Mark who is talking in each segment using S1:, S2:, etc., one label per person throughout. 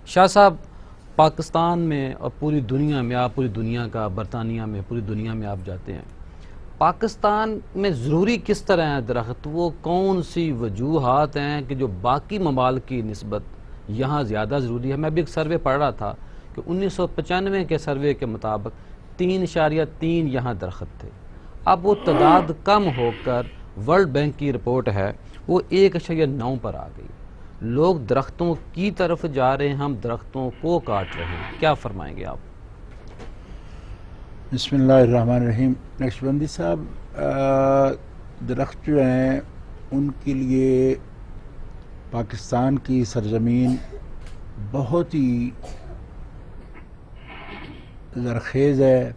S1: شاہ صاحب، پاکستان میں اور پوری دنیا میں، آپ پوری دنیا کا، برطانیہ میں، پوری دنیا میں آپ جاتے ہیں، پاکستان میں ضروری کس طرح ہیں درخت؟ وہ کون سی وجوہات ہیں کہ جو باقی ممالک کی نسبت یہاں زیادہ ضروری ہے؟ میں بھی ایک سروے پڑھ رہا تھا کہ 1995 کے سروے کے مطابق 3.3 یہاں درخت تھے، اب وہ تعداد کم ہو کر ورلڈ بینک کی رپورٹ ہے وہ 1.9 پر آ گئی۔ لوگ درختوں کی طرف جا رہے ہیں، ہم درختوں کو کاٹ رہے ہیں، کیا فرمائیں گے آپ؟
S2: بسم اللہ الرحمن الرحیم۔ نقشبندی صاحب، درخت جو ہیں ان کے لیے پاکستان کی سرزمین بہت ہی زرخیز ہے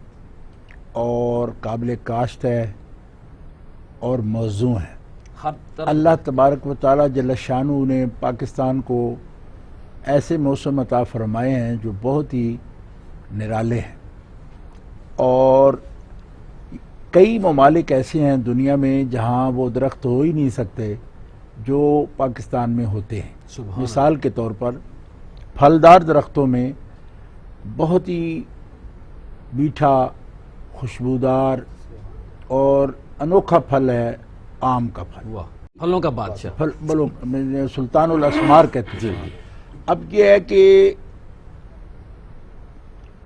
S2: اور قابل کاشت ہے اور موزوں ہے۔ اللہ تبارک و تعالی جل شانہ نے پاکستان کو ایسے موسم عطا فرمائے ہیں جو بہت ہی نرالے ہیں، اور کئی ممالک ایسے ہیں دنیا میں جہاں وہ درخت ہو ہی نہیں سکتے جو پاکستان میں ہوتے ہیں۔ مثال کے طور پر پھلدار درختوں میں بہت ہی میٹھا، خوشبودار اور انوکھا پھل ہے آم کا پھل۔
S1: پھلوں کا بادشاہ،
S2: سلطان الاسمار کہتے ہیں۔ اب یہ ہے کہ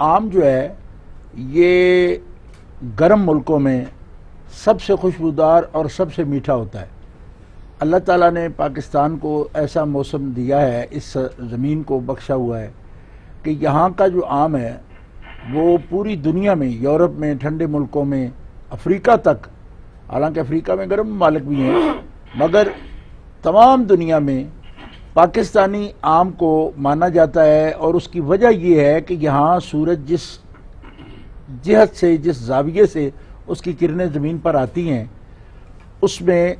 S2: آم جو ہے یہ گرم ملکوں میں سب سے خوشبودار اور سب سے میٹھا ہوتا ہے۔ اللہ تعالیٰ نے پاکستان کو ایسا موسم دیا ہے، اس زمین کو بخشا ہوا ہے کہ یہاں کا جو آم ہے وہ پوری دنیا میں، یورپ میں، ٹھنڈے ملکوں میں، افریقہ تک، حالانکہ افریقہ میں گرم ممالک بھی ہیں، مگر تمام دنیا میں پاکستانی آم کو مانا جاتا ہے۔ اور اس کی وجہ یہ ہے کہ یہاں سورج جس جہت سے، جس زاویے سے اس کی کرنیں زمین پر آتی ہیں، اس میں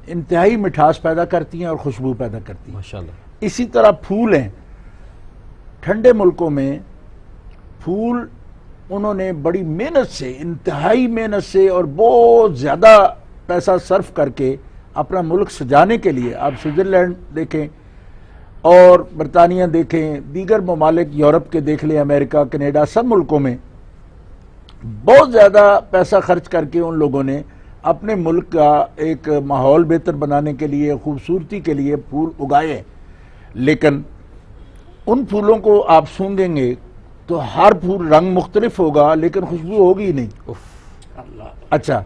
S2: انتہائی مٹھاس پیدا کرتی ہیں اور خوشبو پیدا کرتی ہیں۔
S1: ماشاءاللہ۔
S2: اسی طرح پھول ہیں، ٹھنڈے ملکوں میں پھول انہوں نے بڑی محنت سے، انتہائی محنت سے اور بہت زیادہ پیسہ صرف کر کے اپنا ملک سجانے کے لیے، آپ سوئٹزرلینڈ دیکھیں اور برطانیہ دیکھیں، دیگر ممالک یورپ کے دیکھ لیں، امریکہ، کینیڈا، سب ملکوں میں بہت زیادہ پیسہ خرچ کر کے ان لوگوں نے اپنے ملک کا ایک ماحول بہتر بنانے کے لیے، خوبصورتی کے لیے پھول اگائے۔ لیکن ان پھولوں کو آپ سونگیں گے تو ہر پھول رنگ مختلف ہوگا لیکن خوشبو ہوگی نہیں۔ اچھا،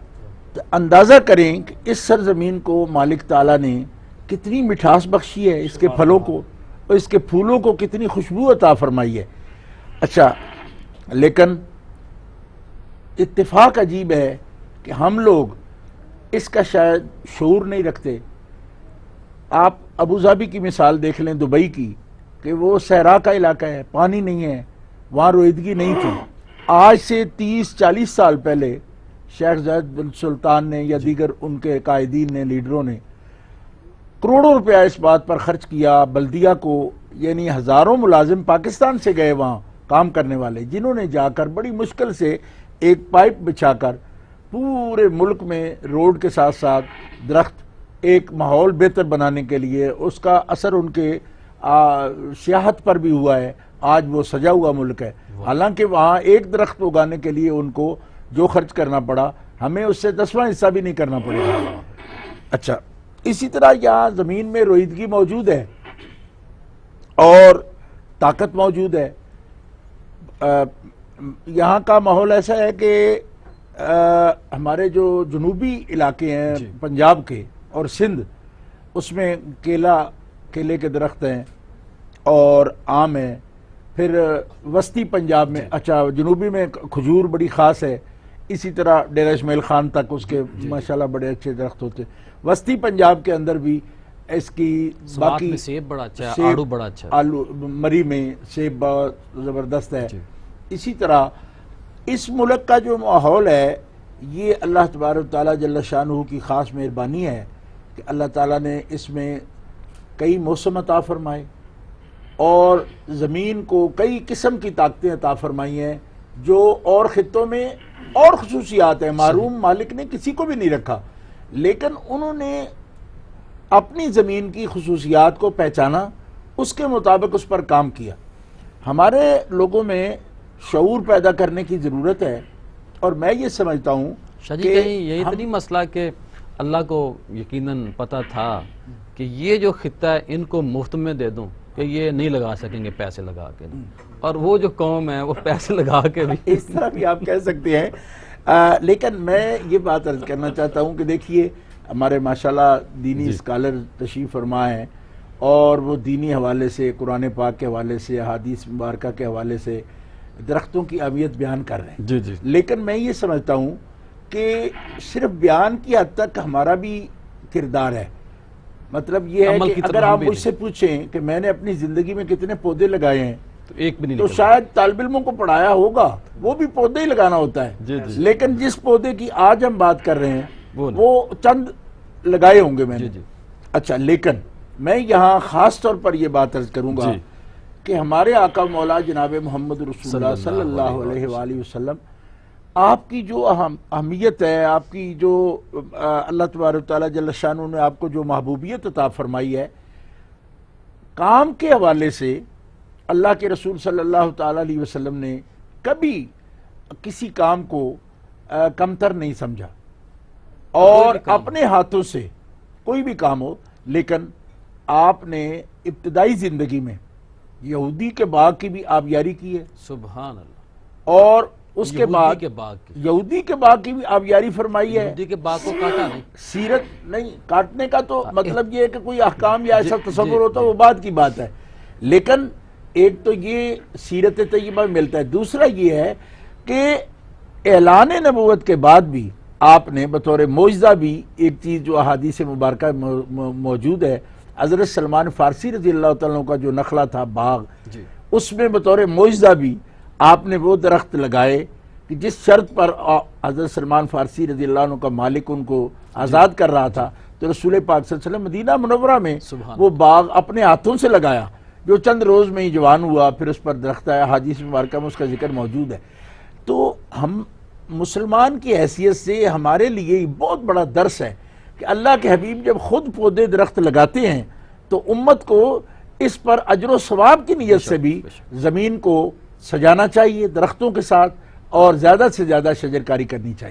S2: تو اندازہ کریں کہ اس سرزمین کو مالک تعالیٰ نے کتنی مٹھاس بخشی ہے، اس کے پھلوں کو اور اس کے پھولوں کو کتنی خوشبو عطا فرمائی ہے۔ اچھا، لیکن اتفاق عجیب ہے کہ ہم لوگ اس کا شاید شعور نہیں رکھتے۔ آپ ابوظہبی کی مثال دیکھ لیں، دبئی کی، کہ وہ صحرا کا علاقہ ہے، پانی نہیں ہے، وہاں رویدگی نہیں تھی۔ آج سے 30-40 سال پہلے شیخ زاید بن سلطان نے یا دیگر ان کے قائدین نے، لیڈروں نے کروڑوں روپیہ اس بات پر خرچ کیا، بلدیہ کو، یعنی ہزاروں ملازم پاکستان سے گئے وہاں کام کرنے والے، جنہوں نے جا کر بڑی مشکل سے ایک پائپ بچھا کر پورے ملک میں روڈ کے ساتھ ساتھ درخت، ایک ماحول بہتر بنانے کے لیے، اس کا اثر ان کے سیاحت پر بھی ہوا ہے۔ آج وہ سجا ہوا ملک ہے، حالانکہ وہاں ایک درخت اگانے کے لیے ان کو جو خرچ کرنا پڑا، ہمیں اس سے 10واں حصہ بھی نہیں کرنا پڑے گا۔ اچھا، اسی طرح یہاں زمین میں رویدگی موجود ہے اور طاقت موجود ہے۔ یہاں کا ماحول ایسا ہے کہ ہمارے جو جنوبی علاقے ہیں پنجاب کے اور سندھ، اس میں کیلے کے درخت ہیں اور آم ہیں۔ پھر وسطی پنجاب میں، اچھا جنوبی میں کھجور بڑی خاص ہے، اسی طرح ڈیرہ اسماعیل خان تک اس کے ماشاءاللہ بڑے اچھے درخت ہوتے ہیں۔ وسطی پنجاب کے اندر بھی اس کی باقی
S1: سیب بڑا اچھا ہے، آڑو بڑا اچھا ہے،
S2: آلو مری میں سیب بہت زبردست ہے۔ اسی طرح اس ملک کا جو ماحول ہے، یہ اللہ تبارک تعالیٰ جل شانہ کی خاص مہربانی ہے کہ اللہ تعالیٰ نے اس میں کئی موسم عطا فرمائے اور زمین کو کئی قسم کی طاقتیں عطا فرمائی ہیں جو اور خطوں میں اور خصوصیات ہیں، محروم مالک نے کسی کو بھی نہیں رکھا، لیکن انہوں نے اپنی زمین کی خصوصیات کو پہچانا، اس کے مطابق اس پر کام کیا۔ ہمارے لوگوں میں شعور پیدا کرنے کی ضرورت ہے، اور میں یہ سمجھتا ہوں
S1: شاہ جی کہیں یہی تو نہیں مسئلہ کہ اللہ کو یقیناً پتہ تھا کہ یہ جو خطہ ہے ان کو مفت میں دے دوں کہ یہ نہیں لگا سکیں گے پیسے لگا کے، اور وہ جو قوم ہے وہ پیسے لگا کے بھی
S2: اس طرح بھی آپ کہہ سکتے ہیں، لیکن میں یہ بات عرض کرنا چاہتا ہوں کہ دیکھیے ہمارے ماشاءاللہ دینی اسکالر تشریف فرما ہیں، اور وہ دینی حوالے سے، قرآن پاک کے حوالے سے، احادیث مبارکہ کے حوالے سے درختوں کی اہمیت بیان کر رہے ہیں۔
S1: جی جی
S2: لیکن میں یہ سمجھتا ہوں کہ صرف بیان کی حد تک ہمارا بھی کردار ہے۔ مطلب یہ ہے
S1: عمل
S2: کہ
S1: کی طرف
S2: اگر
S1: ہم
S2: آپ
S1: بھی
S2: مجھ سے پوچھیں کہ میں نے اپنی زندگی میں کتنے پودے لگائے ہیں،
S1: تو ایک بھی نہیں
S2: تو
S1: نکلا۔
S2: شاید طالب علموں کو پڑھایا ہوگا، وہ بھی پودے ہی لگانا ہوتا ہے،
S1: جی جی
S2: لیکن جس پودے کی آج ہم بات کر رہے ہیں
S1: وہ نہیں۔
S2: وہ چند لگائے ہوں گے میں نے۔
S1: جی جی
S2: اچھا، لیکن میں یہاں خاص طور پر یہ بات عرض کروں گا
S1: جی
S2: کہ ہمارے آقا مولا جناب محمد رسول اللہ صلی اللہ علیہ وآلہ وسلم، آپ کی جو اہمیت ہے، آپ کی جو اللہ تبارک تعالیٰ جل شانہ نے آپ کو جو محبوبیت عطا فرمائی ہے، کام کے حوالے سے اللہ کے رسول صلی اللہ تعالیٰ علیہ وسلم نے کبھی کسی کام کو کمتر نہیں سمجھا، اور اپنے ہاتھوں سے کوئی بھی کام ہو، لیکن آپ نے ابتدائی زندگی میں یہودی کے باغ کی بھی آبیاری کی ہے،
S1: سبحان اللہ۔
S2: اور اس کے بعد
S1: یہودی کے باغ کی،
S2: یہودی کے باغ کی بھی آبیاری فرمائی ہے۔
S1: یہودی کے باغ کو کاٹا نہیں۔
S2: سیرت نہیں کاٹنے کا تو مطلب یہ ہے کہ کوئی احکام یا ایسا
S1: جی
S2: تصور ہوتا ہے، وہ بات کی بات ہے، لیکن ایک تو یہ سیرت طیبہ میں ملتا ہے، دوسرا یہ ہے کہ اعلان نبوت کے بعد بھی آپ نے بطور معجزہ بھی ایک چیز جو احادیث مبارکہ موجود ہے، حضرت سلمان فارسی رضی اللہ تعالیٰ عنہ کا جو نخلہ تھا باغ،
S1: جی
S2: اس میں بطور معجزہ بھی آپ نے وہ درخت لگائے کہ جس شرط پر حضرت سلمان فارسی رضی اللہ عنہ کا مالک ان کو آزاد کر رہا تھا، تو رسول پاک صلی اللہ علیہ وسلم مدینہ منورہ میں
S1: سبحان
S2: وہ باغ اپنے ہاتھوں سے لگایا، جو چند روز میں ہی جوان ہوا، پھر اس پر درخت آیا، حدیث مبارکہ میں اس کا ذکر موجود ہے۔ تو ہم مسلمان کی حیثیت سے ہمارے لیے بہت بڑا درس ہے کہ اللہ کے حبیب جب خود پودے درخت لگاتے ہیں تو امت کو اس پر اجر و ثواب کی نیت سے بھی زمین کو سجانا چاہیے درختوں کے ساتھ، اور زیادہ سے زیادہ شجرکاری کرنی چاہیے۔